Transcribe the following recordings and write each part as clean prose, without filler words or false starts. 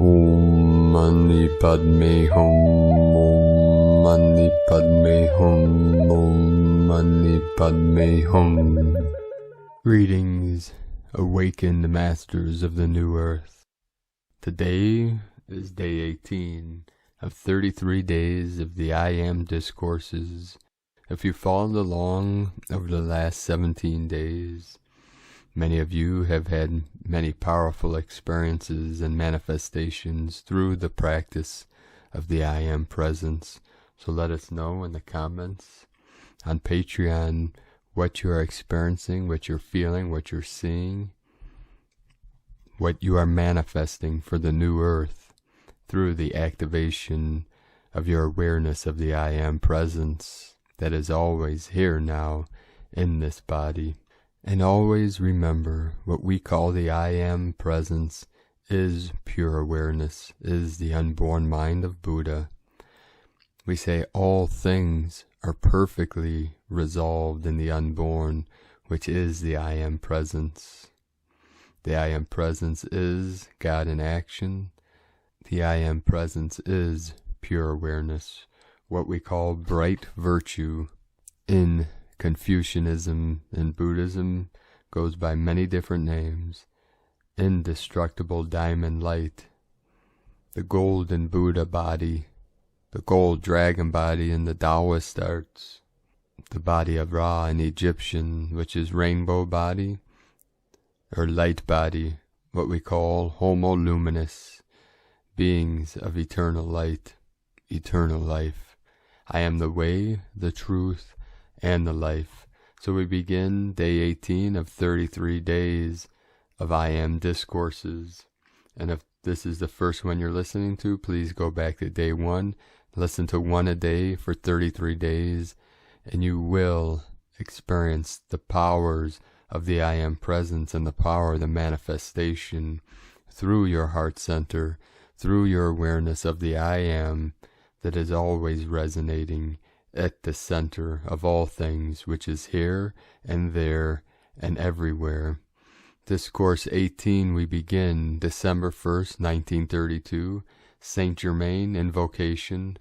Om Mani Padme Hum, Om Mani Padme Hum, Om Mani Padme Hum. Greetings, awakened masters of the new earth. Today is day 18 of 33 days of the I Am Discourses. If you followed along over the last 17 days, many of you have had many powerful experiences and manifestations through the practice of the I Am Presence. So let us know in the comments on Patreon what you are experiencing, what you're feeling, what you're seeing, what you are manifesting for the new earth through the activation of your awareness of the I Am Presence that is always here now in this body. And always remember, what we call the I Am Presence is pure awareness, is the unborn mind of Buddha. We say all things are perfectly resolved in the unborn, which is the I Am Presence. The I Am Presence is God in action. The I Am Presence is pure awareness, what we call bright virtue. In Confucianism and Buddhism goes by many different names. Indestructible diamond light, the golden Buddha body, the gold dragon body in the Taoist arts, the body of Ra in Egyptian, which is rainbow body, or light body, what we call homo luminous, beings of eternal light, eternal life. I am the way, the truth, and the life. So we begin day 18 of 33 days of I Am Discourses. And if this is the first one you're listening to, please go back to day 1, listen to one a day for 33 days, and you will experience the powers of the I Am Presence and the power of the manifestation through your heart center, through your awareness of the I Am that is always resonating at the center of all things, which is here and there and everywhere. Discourse 18 we begin December 1st, 1932, Saint Germain invocation.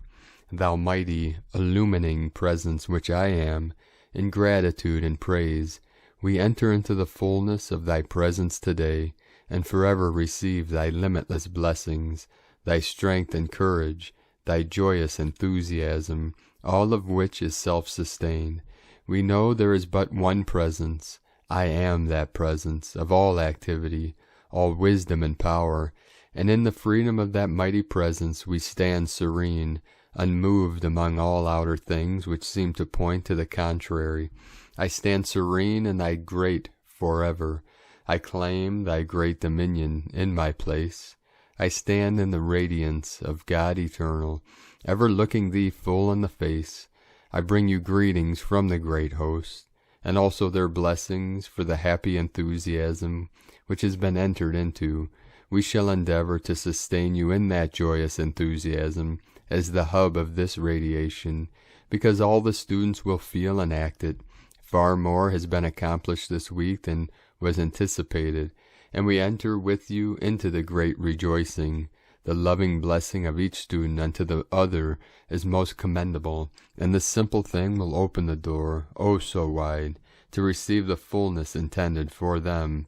Thou mighty, illumining presence which I am, in gratitude and praise, we enter into the fullness of thy presence today, and forever receive thy limitless blessings, thy strength and courage, thy joyous enthusiasm, all of which is self-sustained. We know there is but one presence. I am that presence of all activity, all wisdom and power, and in the freedom of that mighty presence we stand serene, unmoved among all outer things which seem to point to the contrary. I stand serene in thy great forever. I claim thy great dominion in my place. I stand in the radiance of God eternal, ever looking thee full in the face. I bring you greetings from the great host, and also their blessings for the happy enthusiasm which has been entered into. We shall endeavor to sustain you in that joyous enthusiasm as the hub of this radiation, because all the students will feel and act it. Far more has been accomplished this week than was anticipated, and we enter with you into the great rejoicing. The loving blessing of each student unto the other is most commendable, and this simple thing will open the door, oh so wide, to receive the fullness intended for them.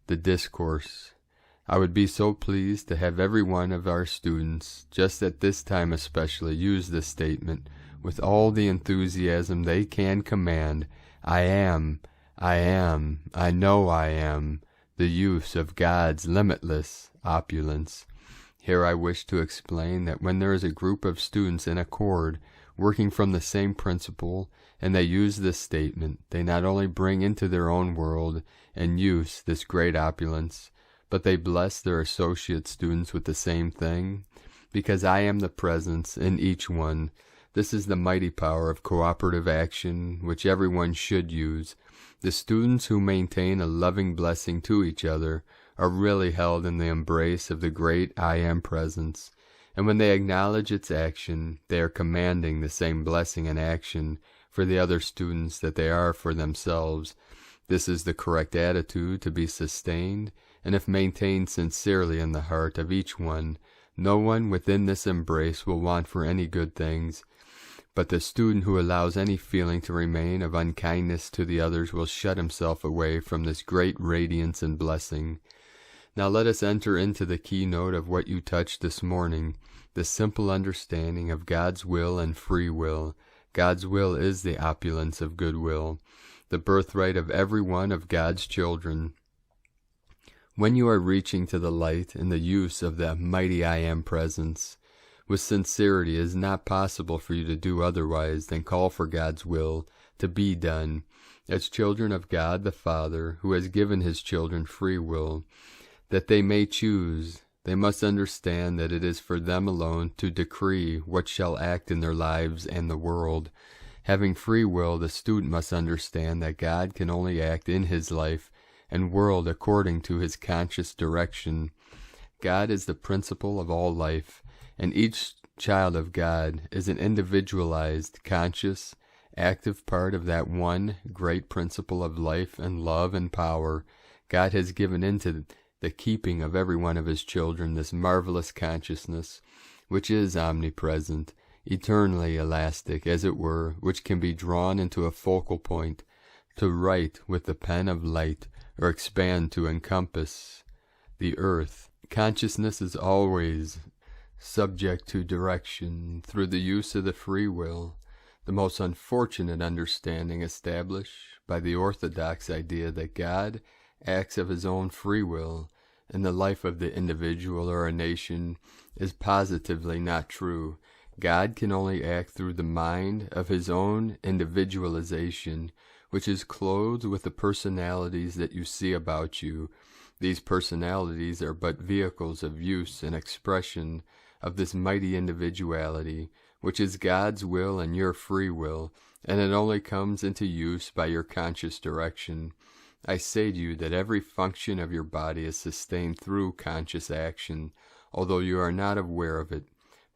The Discourse. I would be so pleased to have every one of our students, just at this time especially, use this statement with all the enthusiasm they can command. I am, I know I am, the use of God's limitless opulence. Here I wish to explain that when there is a group of students in accord, working from the same principle, and they use this statement, they not only bring into their own world and use this great opulence, but they bless their associate students with the same thing, because I am the presence in each one. This is the mighty power of cooperative action, which everyone should use. The students who maintain a loving blessing to each other are really held in the embrace of the great I Am Presence, and when they acknowledge its action, they are commanding the same blessing and action for the other students that they are for themselves. This is the correct attitude to be sustained, and if maintained sincerely in the heart of each one, no one within this embrace will want for any good things. But the student who allows any feeling to remain of unkindness to the others will shut himself away from this great radiance and blessing. Now let us enter into the keynote of what you touched this morning, the simple understanding of God's will and free will. God's will is the opulence of goodwill, the birthright of every one of God's children. When you are reaching to the light in the use of the mighty I Am presence, with sincerity it is not possible for you to do otherwise than call for God's will to be done. As children of God the Father, who has given his children free will, that they may choose, they must understand that it is for them alone to decree what shall act in their lives and the world. Having free will, the student must understand that God can only act in his life and world according to his conscious direction. God is the principle of all life, and each child of God is an individualized, conscious, active part of that one great principle of life and love and power. God has given into the keeping of every one of his children this marvelous consciousness, which is omnipresent, eternally elastic, as it were, which can be drawn into a focal point, to write with the pen of light, or expand to encompass the earth. Consciousness is always subject to direction through the use of the free will, the most unfortunate understanding established by the orthodox idea that God acts of his own free will in the life of the individual or a nation is positively not true. God can only act through the mind of his own individualization, which is clothed with the personalities that you see about you. These personalities are but vehicles of use and expression of this mighty individuality, which is God's will and your free will, and it only comes into use by your conscious direction. I say to you that every function of your body is sustained through conscious action, although you are not aware of it.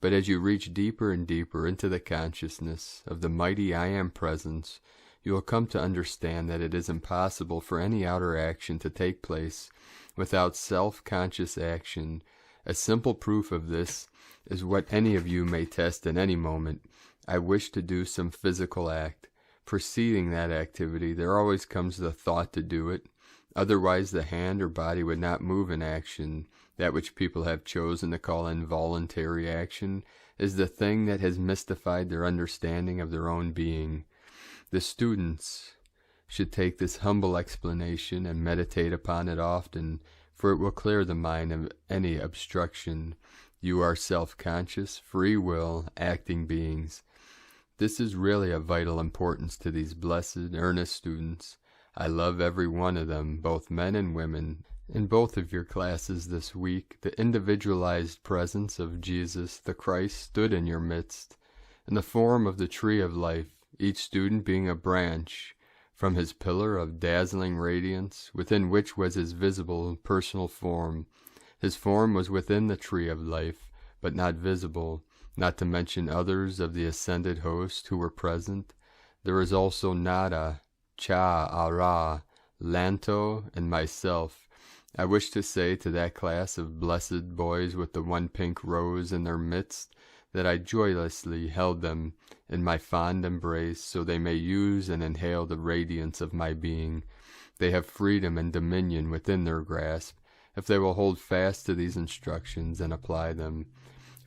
But as you reach deeper and deeper into the consciousness of the mighty I Am presence, you will come to understand that it is impossible for any outer action to take place without self-conscious action. A simple proof of this is what any of you may test at any moment. I wish to do some physical act. Preceding that activity, there always comes the thought to do it. Otherwise, the hand or body would not move in action. That which people have chosen to call involuntary action is the thing that has mystified their understanding of their own being. The students should take this humble explanation and meditate upon it often, for it will clear the mind of any obstruction. You are self-conscious, free will, acting beings. This is really of vital importance to these blessed, earnest students. I love every one of them, both men and women. In both of your classes this week, the individualized presence of Jesus the Christ stood in your midst, in the form of the tree of life, each student being a branch from his pillar of dazzling radiance, within which was his visible personal form. His form was within the tree of life, but not visible, not to mention others of the ascended host who were present. There is also Nada, Cha, Ara, Lanto, and myself. I wish to say to that class of blessed boys with the one pink rose in their midst that I joyously held them in my fond embrace, so they may use and inhale the radiance of my being. They have freedom and dominion within their grasp, if they will hold fast to these instructions and apply them.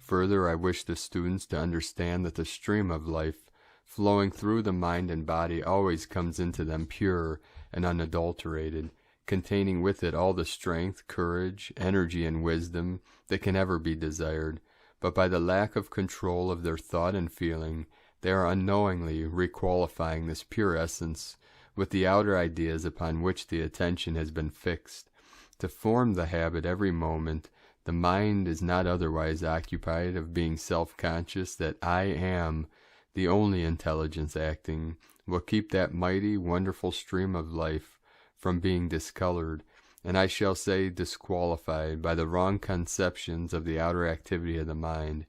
Further, I wish the students to understand that the stream of life flowing through the mind and body always comes into them pure and unadulterated, containing with it all the strength, courage, energy, and wisdom that can ever be desired. But by the lack of control of their thought and feeling, they are unknowingly requalifying this pure essence with the outer ideas upon which the attention has been fixed. To form the habit every moment, the mind is not otherwise occupied of being self-conscious that I am the only intelligence acting, will keep that mighty, wonderful stream of life from being discolored, and I shall say disqualified, by the wrong conceptions of the outer activity of the mind.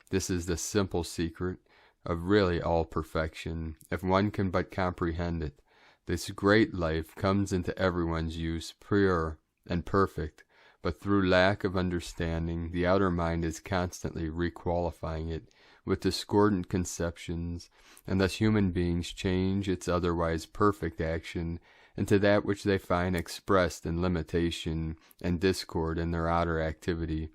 This is the simple secret of really all perfection, if one can but comprehend it. This great life comes into everyone's use, pure and perfect, but through lack of understanding, the outer mind is constantly requalifying it with discordant conceptions, and thus human beings change its otherwise perfect action into that which they find expressed in limitation and discord in their outer activity.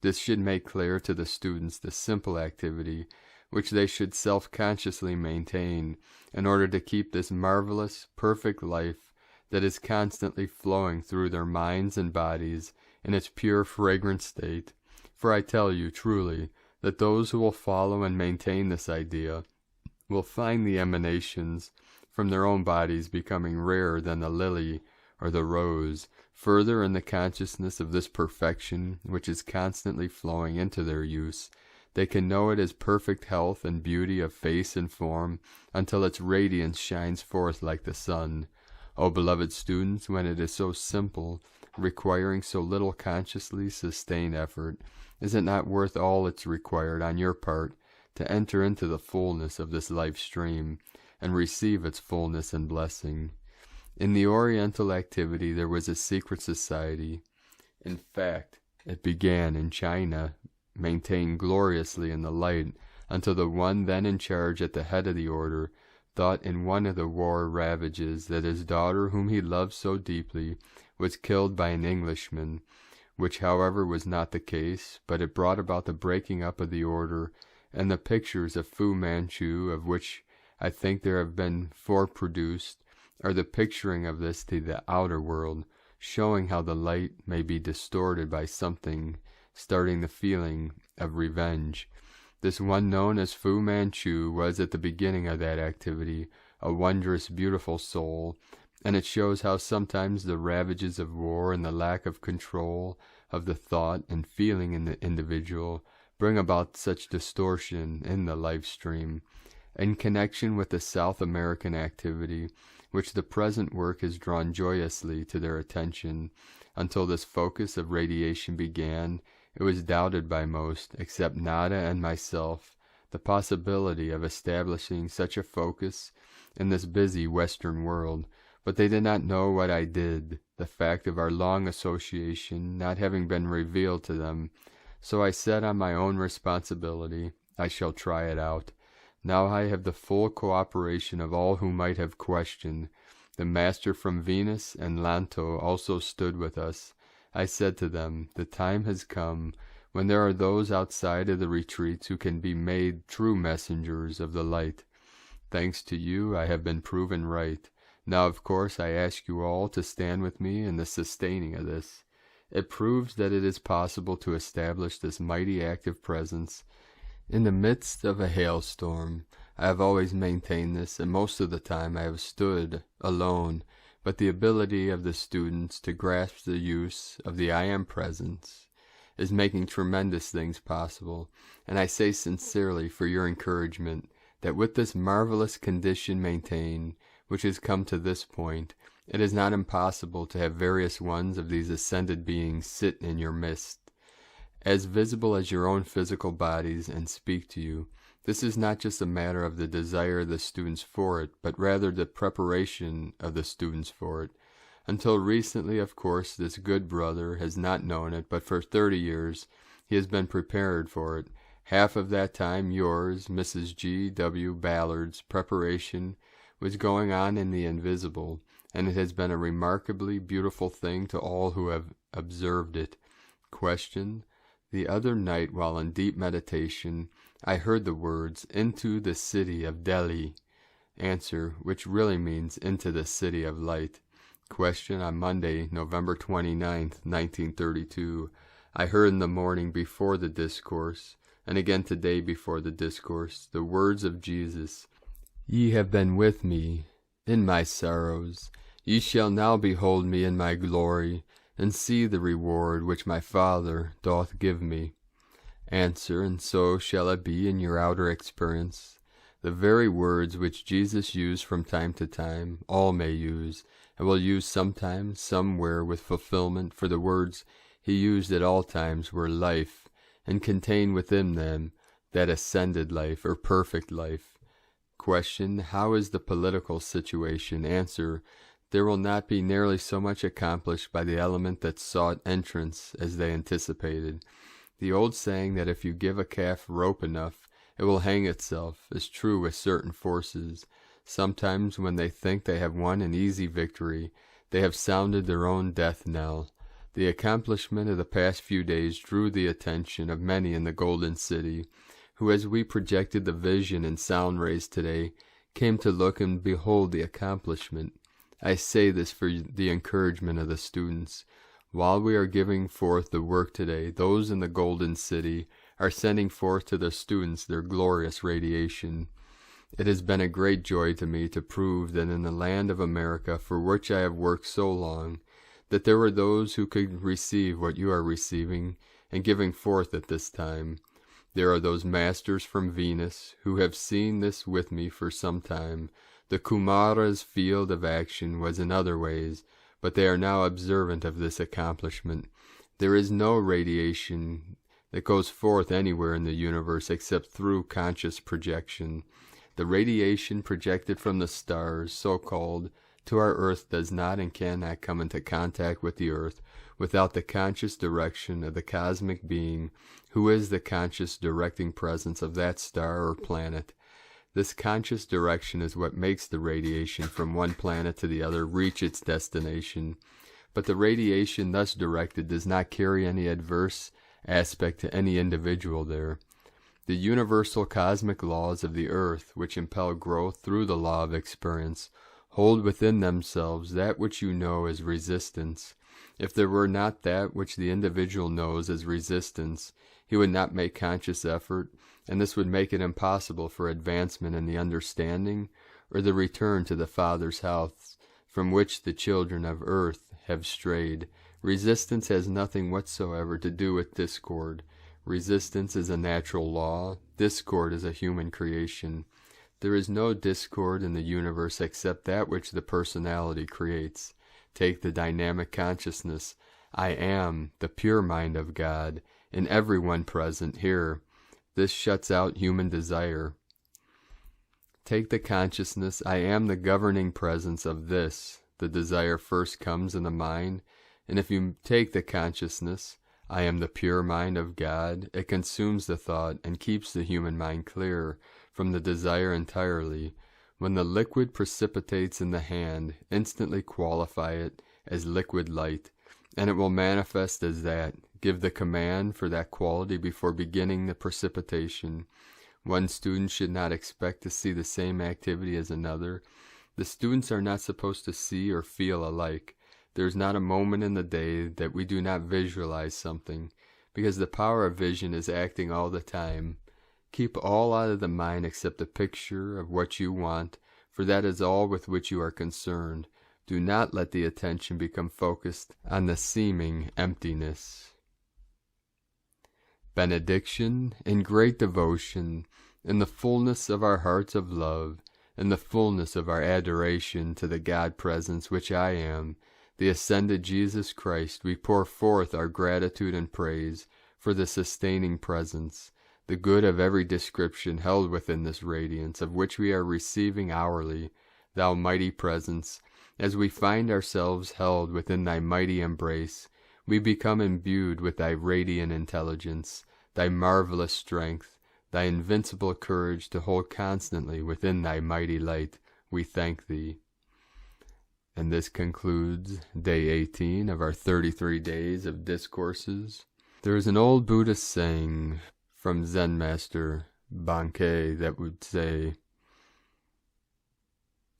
This should make clear to the students the simple activity which they should self-consciously maintain in order to keep this marvelous, perfect life that is constantly flowing through their minds and bodies in its pure, fragrant state. For I tell you truly that those who will follow and maintain this idea will find the emanations from their own bodies becoming rarer than the lily or the rose, further in the consciousness of this perfection which is constantly flowing into their use. They can know it as perfect health and beauty of face and form until its radiance shines forth like the sun. O beloved students, when it is so simple, requiring so little consciously sustained effort, is it not worth all it's required on your part to enter into the fullness of this life stream and receive its fullness and blessing? In the Oriental activity there was a secret society. In fact, it began in China, maintained gloriously in the light, until the one then in charge at the head of the order thought in one of the war ravages that his daughter, whom he loved so deeply, was killed by an Englishman, which however was not the case, but it brought about the breaking up of the order, and the pictures of Fu Manchu, of which I think there have been 4 produced, are the picturing of this to the outer world, showing how the light may be distorted by something starting the feeling of revenge. This one known as Fu Manchu was at the beginning of that activity a wondrous, beautiful soul, and it shows how sometimes the ravages of war and the lack of control of the thought and feeling in the individual bring about such distortion in the life stream. In connection with the South American activity, which the present work has drawn joyously to their attention, until this focus of radiation began, it was doubted by most, except Nada and myself, the possibility of establishing such a focus in this busy Western world, but they did not know what I did, the fact of our long association not having been revealed to them. So I said on my own responsibility, I shall try it out. Now I have the full cooperation of all who might have questioned. The master from Venus and Lanto also stood with us. I said to them, the time has come when there are those outside of the retreats who can be made true messengers of the light. Thanks to you, I have been proven right. Now, of course, I ask you all to stand with me in the sustaining of this. It proves that it is possible to establish this mighty active presence in the midst of a hailstorm. I have always maintained this, and most of the time I have stood alone, but the ability of the students to grasp the use of the I Am Presence is making tremendous things possible, and I say sincerely for your encouragement that with this marvelous condition maintained, which has come to this point, it is not impossible to have various ones of these ascended beings sit in your midst, as visible as your own physical bodies, and speak to you. This is not just a matter of the desire of the students for it, but rather the preparation of the students for it. Until recently, of course, this good brother has not known it, but for 30 years he has been prepared for it. Half of that time yours, Mrs. G. W. Ballard's preparation was going on in the invisible, and it has been a remarkably beautiful thing to all who have observed it. Question: the other night, while in deep meditation, I heard the words, into the city of Delhi. Answer, which really means into the city of light. Question: on Monday, November 29th, 1932, I heard in the morning before the discourse, and again today before the discourse, the words of Jesus, Ye have been with me in my sorrows. Ye shall now behold me in my glory, and see the reward which my Father doth give me. Answer: and so shall it be in your outer experience. The very words which Jesus used from time to time, all may use, and will use sometime, somewhere with fulfillment, for the words he used at all times were life, and contained within them that ascended life, or perfect life. Question: how is the political situation? Answer: there will not be nearly so much accomplished by the element that sought entrance as they anticipated. The old saying that if you give a calf rope enough, it will hang itself, is true with certain forces. Sometimes when they think they have won an easy victory, they have sounded their own death knell. The accomplishment of the past few days drew the attention of many in the Golden City, who, as we projected the vision and sound rays today, came to look and behold the accomplishment. I say this for the encouragement of the students. While we are giving forth the work today, those in the Golden City are sending forth to the students their glorious radiation. It has been a great joy to me to prove that in the land of America, for which I have worked so long, that there were those who could receive what you are receiving and giving forth at this time. There are those masters from Venus who have seen this with me for some time. The Kumara's field of action was in other ways, but they are now observant of this accomplishment. There is no radiation that goes forth anywhere in the universe except through conscious projection. The radiation projected from the stars, so-called, to our earth does not and cannot come into contact with the earth without the conscious direction of the cosmic being who is the conscious directing presence of that star or planet. This conscious direction is what makes the radiation from one planet to the other reach its destination. But the radiation thus directed does not carry any adverse aspect to any individual there. The universal cosmic laws of the earth, which impel growth through the law of experience, hold within themselves that which you know as resistance. If there were not that which the individual knows as resistance, he would not make conscious effort, and this would make it impossible for advancement in the understanding or the return to the Father's house, from which the children of earth have strayed. Resistance has nothing whatsoever to do with discord. Resistance is a natural law. Discord is a human creation. There is no discord in the universe except that which the personality creates. Take the dynamic consciousness. I am the pure mind of God in everyone present here. This shuts out human desire. Take the consciousness. I am the governing presence of this. The desire first comes in the mind, and if you take the consciousness, I am the pure mind of God, it consumes the thought and keeps the human mind clear from the desire entirely. When the liquid precipitates in the hand, instantly qualify it as liquid light, and it will manifest as that. Give the command for that quality before beginning the precipitation. One student should not expect to see the same activity as another. The students are not supposed to see or feel alike. There is not a moment in the day that we do not visualize something, because the power of vision is acting all the time. Keep all out of the mind except the picture of what you want, for that is all with which you are concerned. Do not let the attention become focused on the seeming emptiness. Benediction in great devotion, in the fullness of our hearts of love, in the fullness of our adoration to the God presence which I am, the ascended Jesus Christ, we pour forth our gratitude and praise for the sustaining presence, the good of every description held within this radiance, of which we are receiving hourly, thou mighty presence. As we find ourselves held within thy mighty embrace, we become imbued with thy radiant intelligence, thy marvelous strength, thy invincible courage to hold constantly within thy mighty light. We thank thee. And this concludes day 18 of our 33 days of discourses. There is an old Buddhist saying from Zen master Bankei that would say,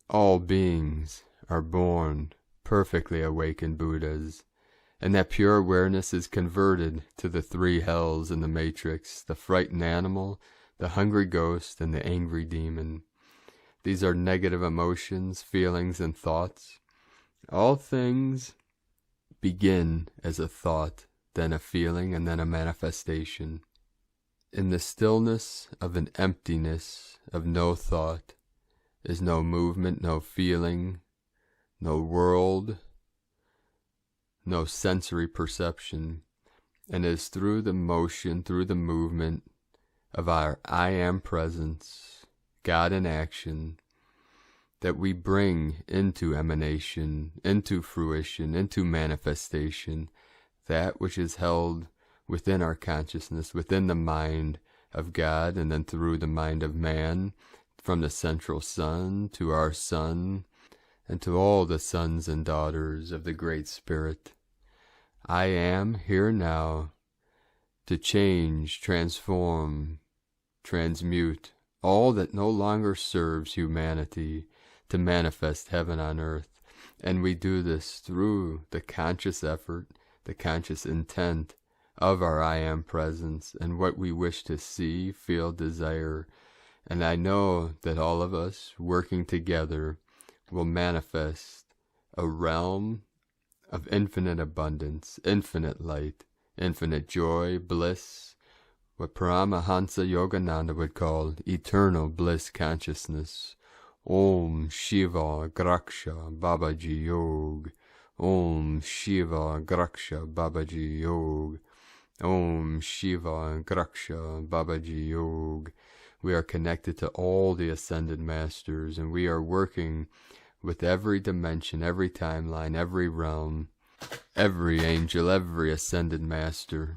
all beings are born perfectly awakened Buddhas, and that pure awareness is converted to the three hells in the matrix, the frightened animal, the hungry ghost, and the angry demon. These are negative emotions, feelings, and thoughts. All things begin as a thought, then a feeling, and then a manifestation. In the stillness of an emptiness of no thought is no movement, no feeling, no world, no sensory perception, and it is through the motion, through the movement of our I am presence, God in action, that we bring into emanation, into fruition, into manifestation, that which is held within our consciousness, within the mind of God, and then through the mind of man, from the central sun to our sun, and to all the sons and daughters of the Great Spirit. I am here now to change, transform, transmute all that no longer serves humanity, to manifest heaven on earth. And we do this through the conscious effort, the conscious intent of our I Am presence and what we wish to see, feel, desire. And I know that all of us working together will manifest a realm of infinite abundance, infinite light, infinite joy, bliss, what Paramahansa Yogananda would call eternal bliss consciousness. Om Shiva Graksha Babaji Yog. Om Shiva Graksha Babaji Yog. Om Shiva Graksha Babaji Yog. We are connected to all the Ascended Masters, and we are working with every dimension, every timeline, every realm, every angel, every Ascended Master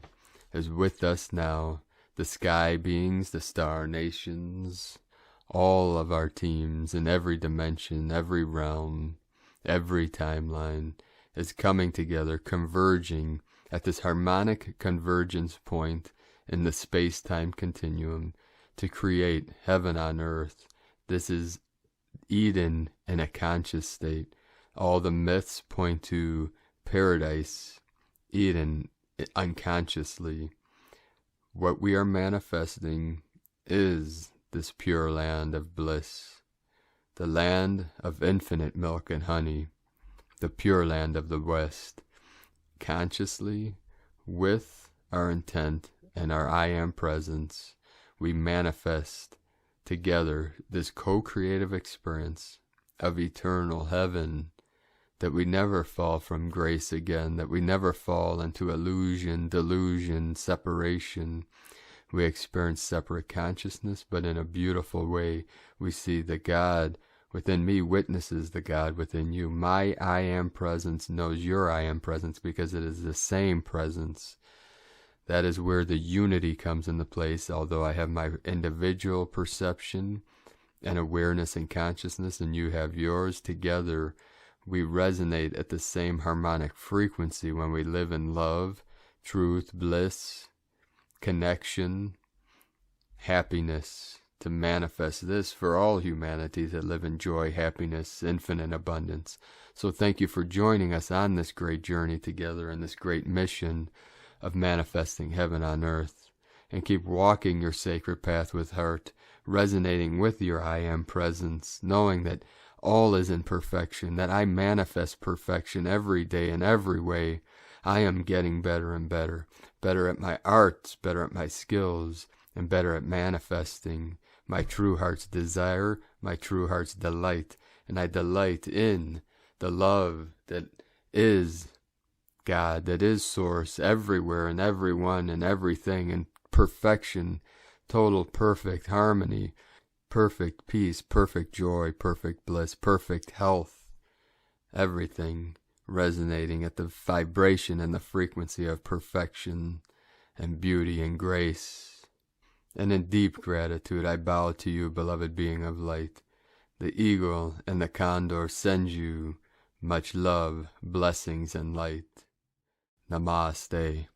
is with us now. The sky beings, the star nations, all of our teams in every dimension, every realm, every timeline is coming together, converging at this harmonic convergence point in the space-time continuum to create heaven on earth. This is Eden in a conscious state. All the myths point to paradise, Eden unconsciously. What we are manifesting is this pure land of bliss, the land of infinite milk and honey, the pure land of the West. Consciously, with our intent and our I Am presence, we manifest together this co-creative experience of eternal heaven, that we never fall from grace again, that we never fall into illusion, delusion, separation. We experience separate consciousness, but in a beautiful way. We see the God within me witnesses the God within you. My I Am presence knows your I Am presence because it is the same presence. That is where the unity comes into place. Although I have my individual perception and awareness and consciousness, and you have yours, together we resonate at the same harmonic frequency when we live in love, truth, bliss, connection, happiness, to manifest this for all humanity that live in joy, happiness, infinite abundance. So thank you for joining us on this great journey together and this great mission of manifesting heaven on earth. And keep walking your sacred path with heart, resonating with your I Am presence, knowing that all is in perfection, that I manifest perfection every day in every way. I am getting better and better, better at my arts, better at my skills, and better at manifesting my true heart's desire, my true heart's delight. And I delight in the love that is God, that is source everywhere and everyone and everything, and perfection, total perfect harmony, perfect peace, perfect joy, perfect bliss, perfect health, everything resonating at the vibration and the frequency of perfection and beauty and grace. And in deep gratitude I bow to you, beloved being of light. The eagle and the condor send you much love, blessings, and light. Namaste.